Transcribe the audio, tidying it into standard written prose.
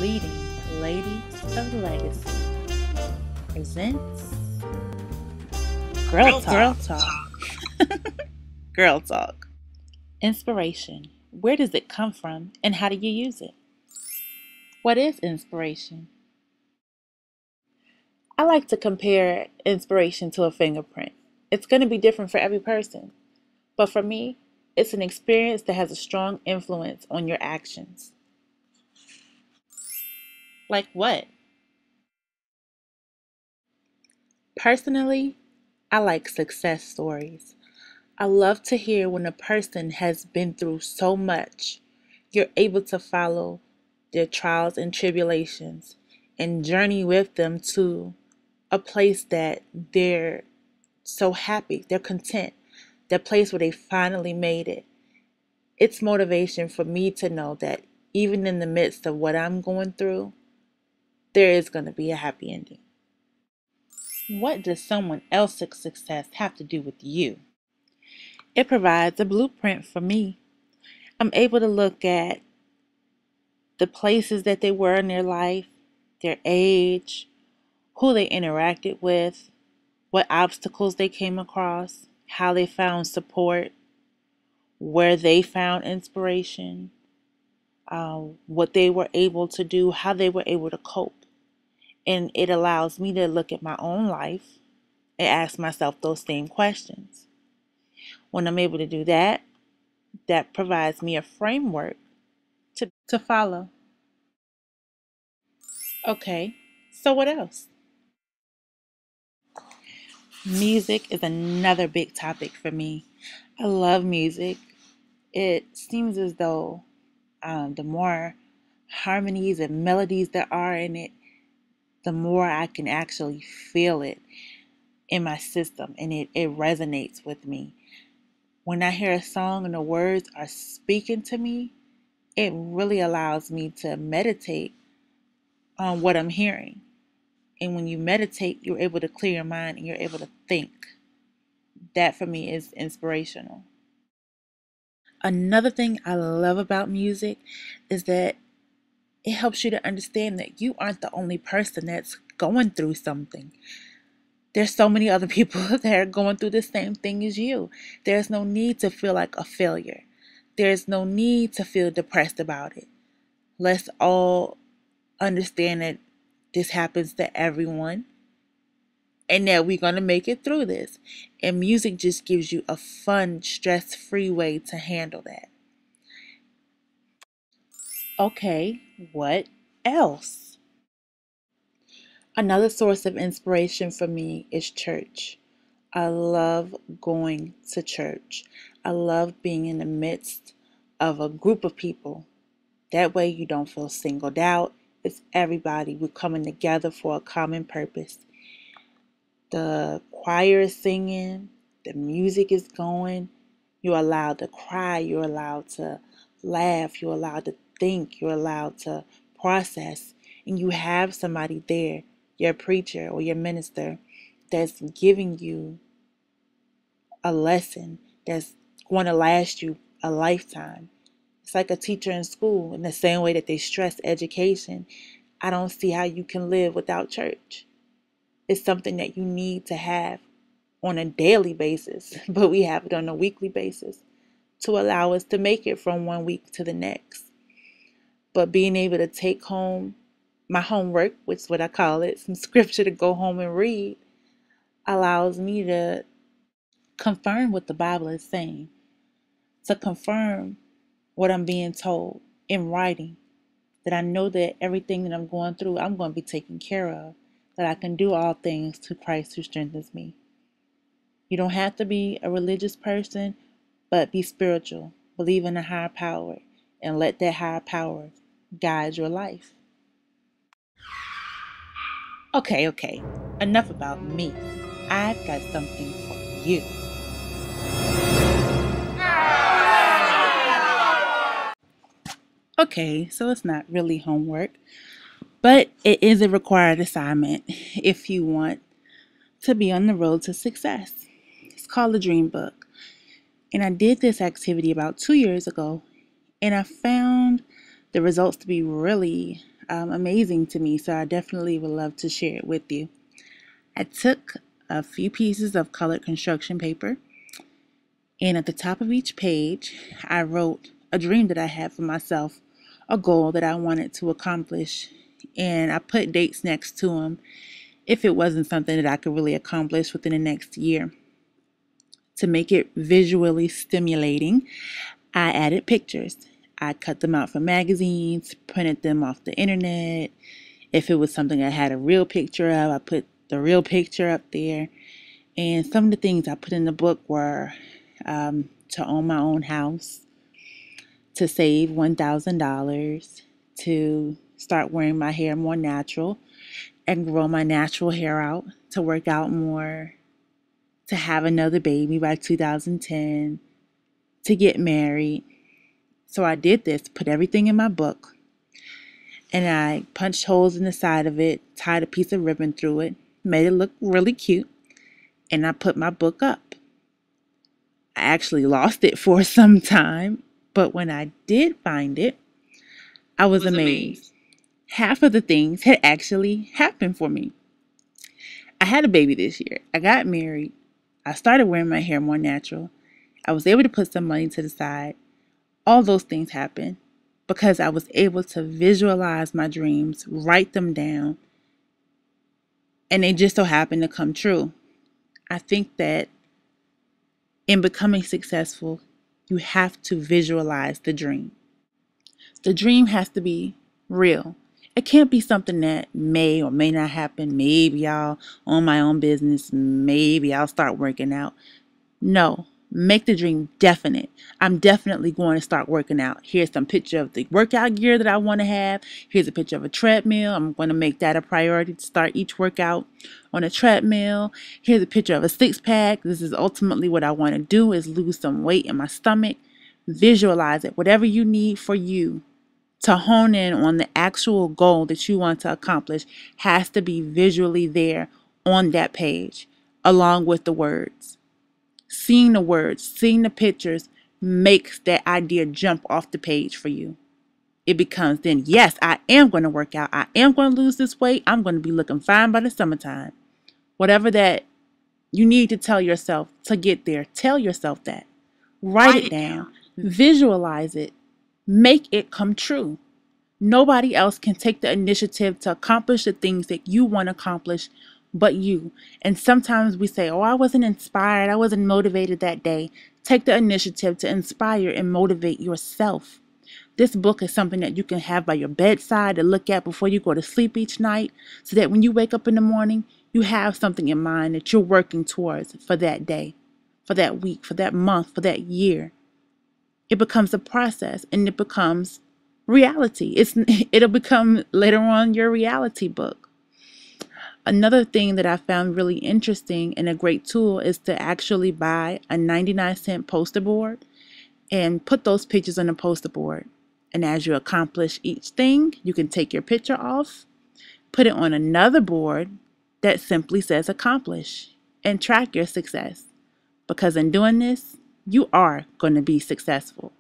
leading lady of legacy presents Girl Talk. Girl Talk. Girl Talk. Inspiration. Where does it come from and how do you use it? What is inspiration? I like to compare inspiration to a fingerprint. It's going to be different for every person. But for me, it's an experience that has a strong influence on your actions. Like what? Personally, I like success stories. I love to hear when a person has been through so much, you're able to follow their trials and tribulations and journey with them to a place that they're so happy, they're content, the place where they finally made it. It's motivation for me to know that even in the midst of what I'm going through, there is going to be a happy ending. What does someone else's success have to do with you? It provides a blueprint for me. I'm able to look at the places that they were in their life, their age, who they interacted with, what obstacles they came across, how they found support, where they found inspiration, what they were able to do, how they were able to cope. And it allows me to look at my own life and ask myself those same questions. When I'm able to do that, that provides me a framework to follow. Okay, so what else? Music is another big topic for me. I love music. It seems as though the more harmonies and melodies there are in it, the more I can actually feel it in my system and it resonates with me. When I hear a song and the words are speaking to me, it really allows me to meditate on what I'm hearing. And when you meditate, you're able to clear your mind and you're able to think. That for me is inspirational. Another thing I love about music is that it helps you to understand that you aren't the only person that's going through something. There's so many other people that are going through the same thing as you. There's no need to feel like a failure. There's no need to feel depressed about it. Let's all understand that this happens to everyone and that we're going to make it through this. And music just gives you a fun, stress-free way to handle that. Okay, what else? Another source of inspiration for me is church. I love going to church. I love being in the midst of a group of people. That way you don't feel singled out. It's everybody. We're coming together for a common purpose. The choir is singing. The music is going. You're allowed to cry. You're allowed to laugh. You're allowed to think. You're allowed to process. And you have somebody there, your preacher or your minister, that's giving you a lesson that's going to last you a lifetime. It's like a teacher in school. In the same way that they stress education, I don't see how you can live without church. It's something that you need to have on a daily basis, but we have it on a weekly basis to allow us to make it from one week to the next. But being able to take home my homework, which is what I call it, some scripture to go home and read, allows me to confirm what the Bible is saying, to confirm what I'm being told in writing, that I know that everything that I'm going through, I'm going to be taken care of, that I can do all things to Christ who strengthens me. You don't have to be a religious person, but be spiritual, believe in a higher power, and let that higher power guide your life. Okay, enough about me. I've got something for you. Okay, so it's not really homework, but it is a required assignment if you want to be on the road to success. It's called the Dream Book. And I did this activity about 2 years ago, and I found the results to be really amazing to me, so I definitely would love to share it with you. I took a few pieces of colored construction paper, and at the top of each page, I wrote a dream that I had for myself, a goal that I wanted to accomplish, and I put dates next to them if it wasn't something that I could really accomplish within the next year. To make it visually stimulating, I added pictures. I cut them out from magazines, printed them off the internet. If it was something I had a real picture of, I put the real picture up there. And some of the things I put in the book were to own my own house, to save $1,000, to start wearing my hair more natural and grow my natural hair out, to work out more, to have another baby by 2010, to get married. So I did this, put everything in my book, and I punched holes in the side of it, tied a piece of ribbon through it, made it look really cute, and I put my book up. I actually lost it for some time, but when I did find it, I was amazed. Half of the things had actually happened for me. I had a baby this year. I got married. I started wearing my hair more natural. I was able to put some money to the side. All those things happened because I was able to visualize my dreams, write them down, and they just so happened to come true. I think that in becoming successful, you have to visualize the dream. The dream has to be real. It can't be something that may or may not happen. Maybe I'll own my own business. Maybe I'll start working out. No, make the dream definite. I'm definitely going to start working out. Here's some picture of the workout gear that I want to have. Here's a picture of a treadmill. I'm going to make that a priority to start each workout on a treadmill. Here's a picture of a six-pack. This is ultimately what I want to do, is lose some weight in my stomach. Visualize it. Whatever you need for you to hone in on the actual goal that you want to accomplish has to be visually there on that page, along with the words. Seeing the words, seeing the pictures makes that idea jump off the page for you. It becomes then, yes, I am going to work out. I am going to lose this weight. I'm going to be looking fine by the summertime. Whatever that you need to tell yourself to get there, tell yourself that. Write it down. Visualize it. Make it come true. Nobody else can take the initiative to accomplish the things that you want to accomplish but you. And sometimes we say, oh, I wasn't inspired. I wasn't motivated that day. Take the initiative to inspire and motivate yourself. This book is something that you can have by your bedside to look at before you go to sleep each night, so that when you wake up in the morning, you have something in mind that you're working towards for that day, for that week, for that month, for that year. It becomes a process, and it becomes reality. It'll become later on your reality book. Another thing that I found really interesting and a great tool is to actually buy a 99-cent poster board and put those pictures on the poster board. And as you accomplish each thing, you can take your picture off, put it on another board that simply says accomplish, and track your success. Because in doing this, you are going to be successful.